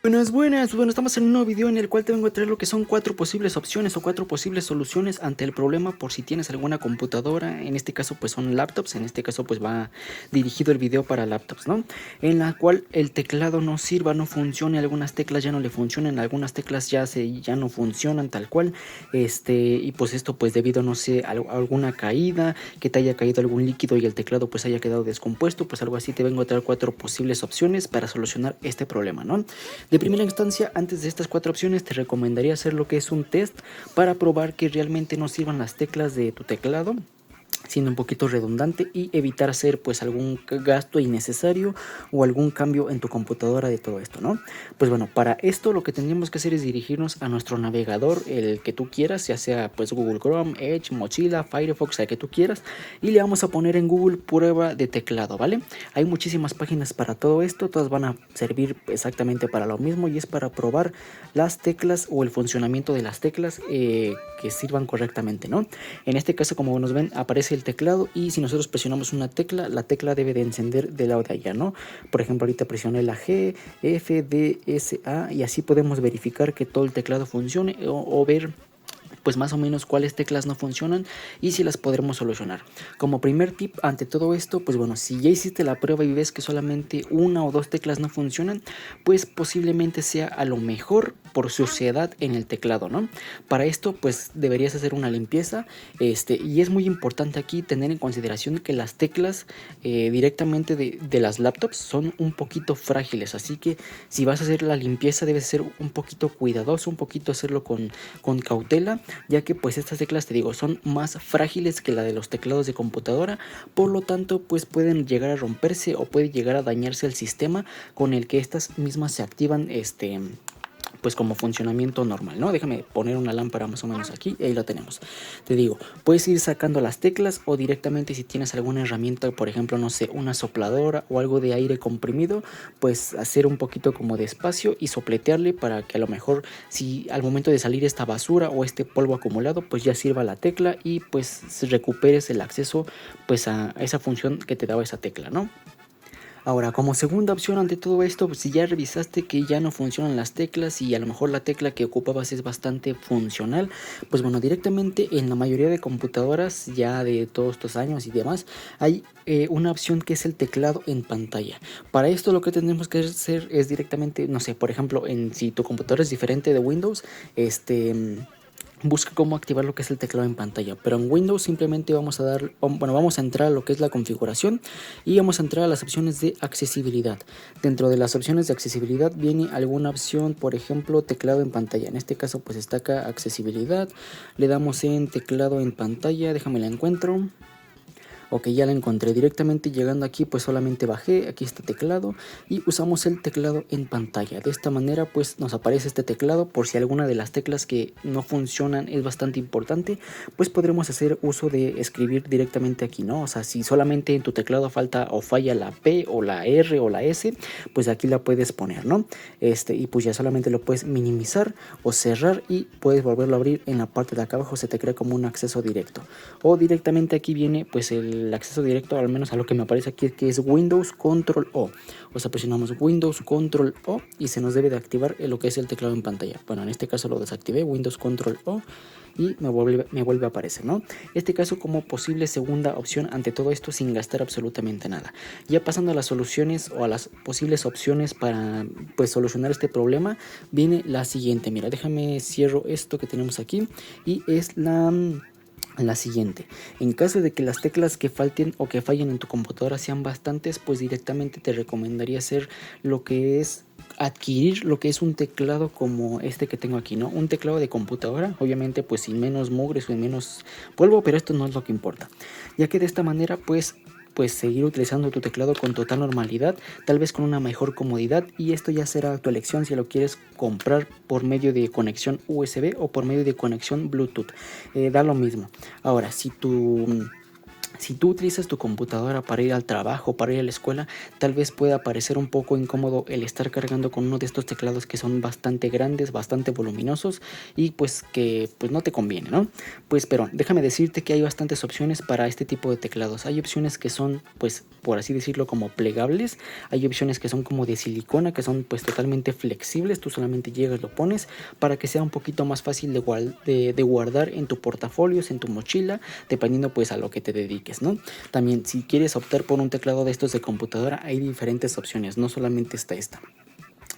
Buenas, buenas, bueno, estamos en un nuevo video en el cual te vengo a traer lo que son 4 posibles opciones o 4 posibles soluciones ante el problema por si tienes alguna computadora. En este caso pues son laptops, en este caso pues va dirigido el video para laptops, ¿no? En la cual el teclado no sirva, no funcione, algunas teclas ya no le funcionan, algunas teclas ya no funcionan tal cual, y pues esto pues debido, no sé, a alguna caída, que te haya caído algún líquido y el teclado pues haya quedado descompuesto, pues algo así. Te vengo a traer 4 posibles opciones para solucionar este problema, ¿no? De primera instancia, antes de estas 4 opciones, te recomendaría hacer lo que es un test para probar que realmente no sirvan las teclas de tu teclado, siendo un poquito redundante, y evitar hacer pues algún gasto innecesario o algún cambio en tu computadora de todo esto, ¿no? Pues bueno, para esto lo que tendríamos que hacer es dirigirnos a nuestro navegador, el que tú quieras, ya sea pues Google Chrome, Edge, Mozilla, Firefox, el que tú quieras, y le vamos a poner en Google prueba de teclado, ¿vale? Hay muchísimas páginas para todo esto, todas van a servir exactamente para lo mismo, y es para probar las teclas o el funcionamiento de las teclas que sirvan correctamente, ¿no? En este caso, como nos ven, aparece el teclado, y si nosotros presionamos una tecla, la tecla debe de encender del lado de allá, ¿no? Por ejemplo, ahorita presioné la G, F, D, S, A, y así podemos verificar que todo el teclado funcione o ver pues más o menos cuáles teclas no funcionan y si las podremos solucionar. Como primer tip ante todo esto, pues bueno, si ya hiciste la prueba y ves que solamente una o dos teclas no funcionan, pues posiblemente sea a lo mejor por suciedad en el teclado, ¿no? Para esto pues deberías hacer una limpieza, y es muy importante aquí tener en consideración que las teclas directamente de las laptops son un poquito frágiles, así que si vas a hacer la limpieza debes ser un poquito cuidadoso, un poquito hacerlo con cautela, ya que pues estas teclas, te digo, son más frágiles que la de los teclados de computadora, por lo tanto pues pueden llegar a romperse o puede llegar a dañarse el sistema con el que estas mismas se activan, pues como funcionamiento normal, ¿no? Déjame poner una lámpara más o menos aquí y ahí lo tenemos. Te digo, puedes ir sacando las teclas o directamente, si tienes alguna herramienta, por ejemplo, no sé, una sopladora o algo de aire comprimido, pues hacer un poquito como de espacio y sopletearle para que a lo mejor, si al momento de salir esta basura o este polvo acumulado, pues ya sirva la tecla y pues recuperes el acceso pues a esa función que te daba esa tecla, ¿no? Ahora, como segunda opción ante todo esto, pues, si ya revisaste que ya no funcionan las teclas y a lo mejor la tecla que ocupabas es bastante funcional, pues bueno, directamente en la mayoría de computadoras ya de todos estos años y demás, hay una opción que es el teclado en pantalla. Para esto lo que tenemos que hacer es directamente, no sé, por ejemplo, si tu computadora es diferente de Windows, busca cómo activar lo que es el teclado en pantalla. Pero en Windows simplemente vamos a entrar a lo que es la configuración y vamos a entrar a las opciones de accesibilidad. Dentro de las opciones de accesibilidad viene alguna opción, por ejemplo, teclado en pantalla. En este caso pues está acá accesibilidad, le damos en teclado en pantalla, déjame la encuentro. Ok, ya la encontré. Directamente llegando aquí pues solamente bajé, aquí está teclado, y usamos el teclado en pantalla. De esta manera pues nos aparece este teclado por si alguna de las teclas que no funcionan es bastante importante, pues podremos hacer uso de escribir directamente aquí, ¿no? O sea, si solamente en tu teclado falta o falla la P o la R o la S, pues aquí la puedes poner, ¿no? Y pues ya solamente lo puedes minimizar o cerrar y puedes volverlo a abrir en la parte de acá abajo, se te crea como un acceso directo. O directamente aquí viene pues el acceso directo, al menos a lo que me aparece aquí, que es Windows Control O. O sea, presionamos Windows Control O y se nos debe de activar lo que es el teclado en pantalla. Bueno, en este caso lo desactivé, Windows Control O, y me vuelve a aparecer, ¿no? Este caso como posible segunda opción ante todo esto sin gastar absolutamente nada. Ya pasando a las soluciones o a las posibles opciones para pues solucionar este problema, viene la siguiente. Mira, déjame cierro esto que tenemos aquí, y es la siguiente. En caso de que las teclas que falten o que fallen en tu computadora sean bastantes, pues directamente te recomendaría hacer lo que es adquirir lo que es un teclado como este que tengo aquí, ¿no? Un teclado de computadora, obviamente pues sin menos mugres o sin menos polvo, pero esto no es lo que importa, ya que de esta manera pues seguir utilizando tu teclado con total normalidad, tal vez con una mejor comodidad, y esto ya será tu elección si lo quieres comprar por medio de conexión USB o por medio de conexión Bluetooth, da lo mismo. Ahora, Si tú utilizas tu computadora para ir al trabajo, para ir a la escuela, tal vez pueda parecer un poco incómodo el estar cargando con uno de estos teclados que son bastante grandes, bastante voluminosos y pues que pues no te conviene, ¿no? Pues pero déjame decirte que hay bastantes opciones para este tipo de teclados. Hay opciones que son pues por así decirlo como plegables, hay opciones que son como de silicona, que son pues totalmente flexibles, tú solamente llegas, lo pones para que sea un poquito más fácil de guardar en tu portafolios, en tu mochila, dependiendo pues a lo que te dediques, ¿no? También si quieres optar por un teclado de estos de computadora hay diferentes opciones, no solamente está esta.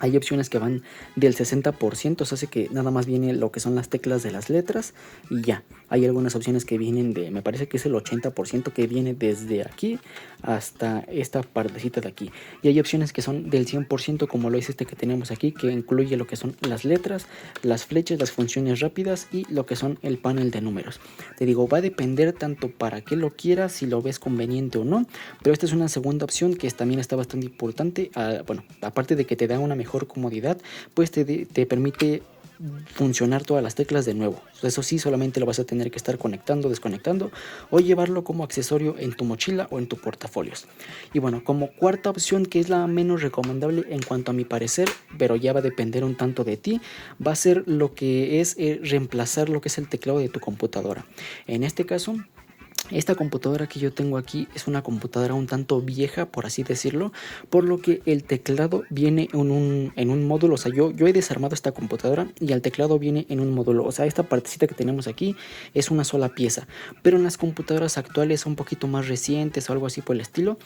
Hay opciones que van del 60%, se hace que nada más viene lo que son las teclas de las letras y ya. Hay algunas opciones que vienen de, me parece que es el 80% que viene desde aquí hasta esta partecita de aquí. Y hay opciones que son del 100% como lo es este que tenemos aquí, que incluye lo que son las letras, las flechas, las funciones rápidas y lo que son el panel de números. Te digo, va a depender tanto para qué lo quieras, si lo ves conveniente o no, pero esta es una segunda opción que también está bastante importante. Bueno, aparte de que te da una mejor comodidad, pues te permite funcionar todas las teclas de nuevo. Eso sí, solamente lo vas a tener que estar conectando, desconectando o llevarlo como accesorio en tu mochila o en tu portafolios. Y bueno, como cuarta opción, que es la menos recomendable en cuanto a mi parecer, pero ya va a depender un tanto de ti, va a ser lo que es reemplazar lo que es el teclado de tu computadora. En este caso, esta computadora que yo tengo aquí es una computadora un tanto vieja, por así decirlo, por lo que el teclado viene en un módulo. O sea, yo he desarmado esta computadora y el teclado viene en un módulo. O sea, esta partecita que tenemos aquí es una sola pieza. Pero en las computadoras actuales un poquito más recientes o algo así por el estilo,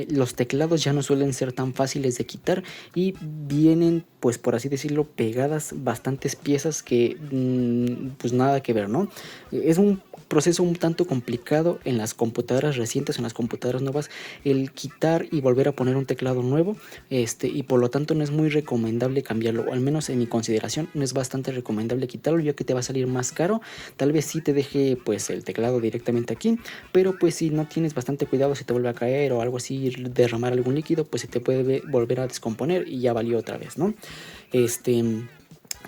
los teclados ya no suelen ser tan fáciles de quitar y vienen, pues por así decirlo, pegadas bastantes piezas que pues nada que ver, ¿no? Es un proceso un tanto complicado en las computadoras recientes, en las computadoras nuevas, el quitar y volver a poner un teclado nuevo, y por lo tanto no es muy recomendable cambiarlo, o al menos en mi consideración no es bastante recomendable quitarlo, ya que te va a salir más caro. Tal vez sí te deje pues el teclado directamente aquí, pero pues si no tienes bastante cuidado, si te vuelve a caer o algo así, derramar algún líquido, pues se te puede volver a descomponer y ya valió otra vez, ¿no?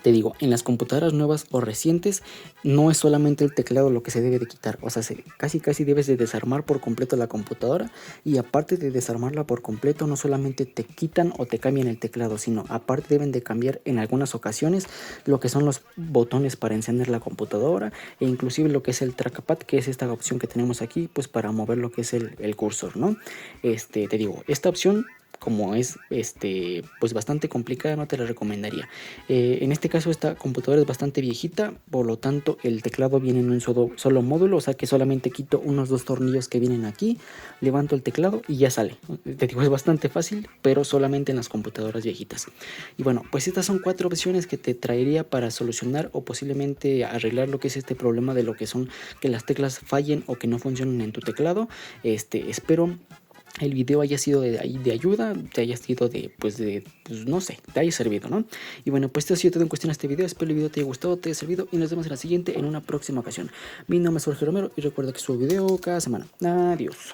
Te digo, en las computadoras nuevas o recientes no es solamente el teclado lo que se debe de quitar, o sea, casi debes de desarmar por completo la computadora, y aparte de desarmarla por completo no solamente te quitan o te cambian el teclado, sino aparte deben de cambiar en algunas ocasiones lo que son los botones para encender la computadora e inclusive lo que es el trackpad, que es esta opción que tenemos aquí pues para mover lo que es el cursor, ¿no? Te digo, esta opción como es pues bastante complicada, no te la recomendaría. En este caso esta computadora es bastante viejita, por lo tanto el teclado viene en un solo módulo, o sea que solamente quito unos 2 tornillos que vienen aquí, levanto el teclado y ya sale. Te digo, es bastante fácil, pero solamente en las computadoras viejitas. Y bueno, pues estas son 4 opciones que te traería para solucionar o posiblemente arreglar lo que es este problema de lo que son que las teclas fallen o que no funcionen en tu teclado. Espero el video haya sido de ayuda, te haya sido pues no sé, te haya servido, ¿no? Y bueno, pues esto ha sido todo en cuestión de este video. Espero el video te haya gustado, te haya servido y nos vemos en la siguiente, en una próxima ocasión. Mi nombre es Jorge Romero y recuerda que subo video cada semana. Adiós.